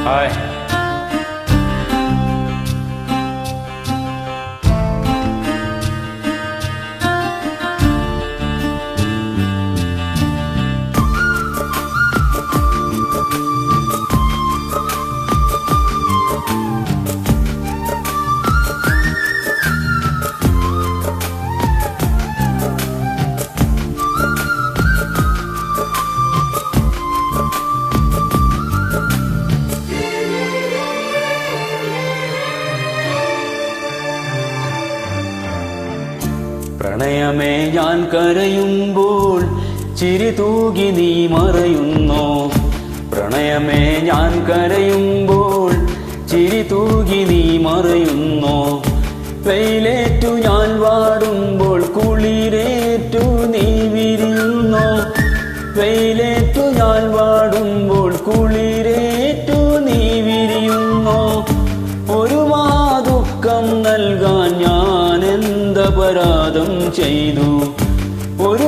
Hi. പ്രണയമേ ഞാൻ കരയുമ്പോൾ ചിരി തൂകി നീ മറയുന്നോ? പ്രണയമേ ഞാൻ കരയുമ്പോൾ ചിരി തൂകി നീ മറയുന്നോ? വെയിലേറ്റു ഞാൻ വാടുമ്പോൾ കുളിരേറ്റു നീ വിരിയുന്നോ? വെയിലേറ്റു ഞാൻ വാടുമ്പോൾ കുളിരേറ്റു നീ വിരിയുന്നോ? ഒരു ദുഃഖം നൽകാൻ ഞാൻ എന്തപരാധം ചെയ്തു? ഒരു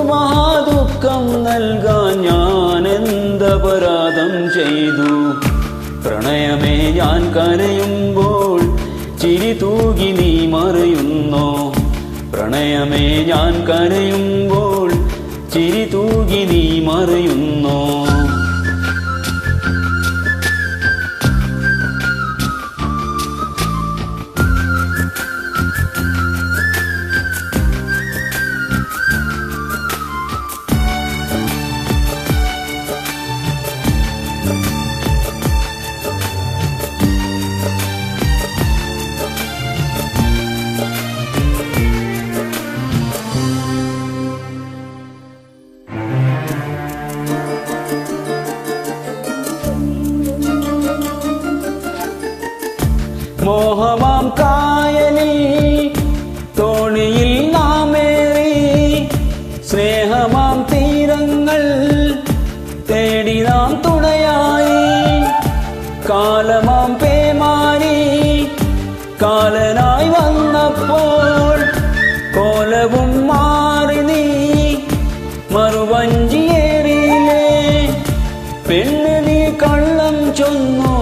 ദുഃഖം നൽകാൻ ഞാൻ എന്തപരാധം ചെയ്തു? പ്രണയമേ ഞാൻ കരയുമ്പോൾ ചിരി തൂകി നീ മറയുന്നോ? പ്രണയമേ ഞാൻ കരയുമ്പോൾ ചിരി തൂകി നീ മറയുന്നോ? മോഹമാം കായലിൽ തോണിയിൽ നാമേറി, സ്നേഹമാം തീരങ്ങൾ തേടി നാം തുണയായി. കാലമാം പേമാരി കാലനായി വന്നപ്പോൾ കോലവും മാറി നീ മറുവഞ്ചിയേറിയില്ലേ? പെണ്ണ് നീ കള്ളം ചൊന്നു,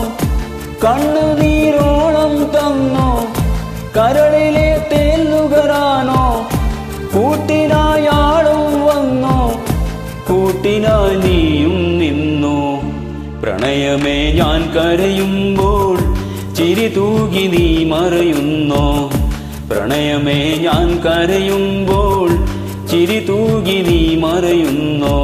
കണ്ണുനീരോളം തന്നോ? കരളിലെ തേന്നുകരാനോ കൂട്ടിനായാളും വന്നോ? കൂട്ടിനായി നീയും നിന്നു. പ്രണയമേ ഞാൻ കരയുമ്പോൾ ചിരി തൂകി നീ മറയുന്നോ? പ്രണയമേ ഞാൻ കരയുമ്പോൾ ചിരി തൂകി നീ മറയുന്നോ?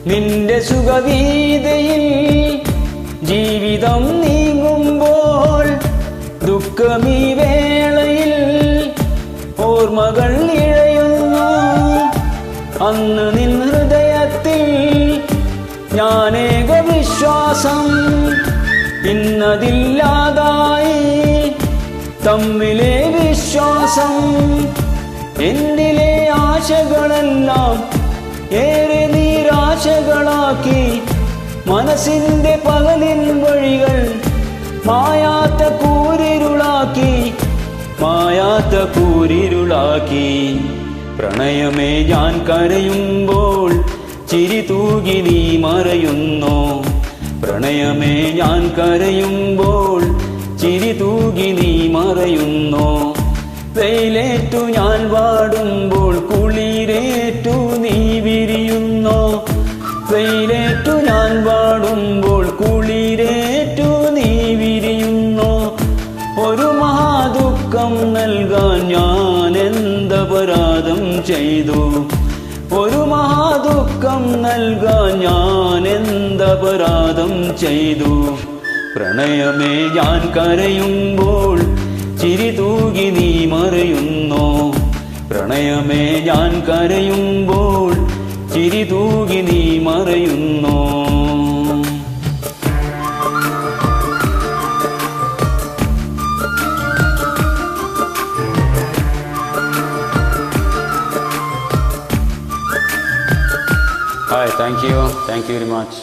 നിന്റെ സുഖവീതയിൽ ജീവിതം നീങ്ങുമ്പോൾ ദുഃഖമീ വേളയിൽ ഓർമ്മകൾ ഇഴയുന്നു. അന്ന് നിൻ ഹൃദയത്തിൽ ഞാനേക വിശ്വാസം ഇന്നതില്ലാതായി. തമ്മിലെ വിശ്വാസം എന്നിലെ ആശകളെല്ലാം ഏറെ നിരാശകളാക്കി. മനസ്സിന്റെ പകലിൻ വഴികൾ മായാത്ത കൂരിരുളാക്കി, മായാത്ത കൂരിരുളാക്കി. പ്രണയമേ ഞാൻ കരയുമ്പോൾ ചിരി തൂകി നീ മറയുന്നോ? പ്രണയമേ ഞാൻ കരയുമ്പോൾ ചിരി തൂകി നീ മറയുന്നോ? വെയിലേറ്റു ഞാൻ വാടുമ്പോൾ കുളിരേറ്റു നീ വിരിയുന്നോ? വെയിലേറ്റു ഞാൻ വാടുമ്പോൾ കുളിരേറ്റു നീ വിരിയുന്നോ? ഒരു ദുഃഖം നൽകാൻ ഞാൻ എന്തപരാധം ചെയ്തു? ഒരു ദുഃഖം നൽകാൻ ഞാൻ എന്തപരാധം ചെയ്തു? പ്രണയമേ ഞാൻ കരയുമ്പോൾ ചിരി തൂകി നീ മറയുന്നോ? പ്രണയമേ ഞാൻ കരയുമ്പോൾ ചിരി തൂകി നീ മറയുന്നോ? Hi, thank you very much.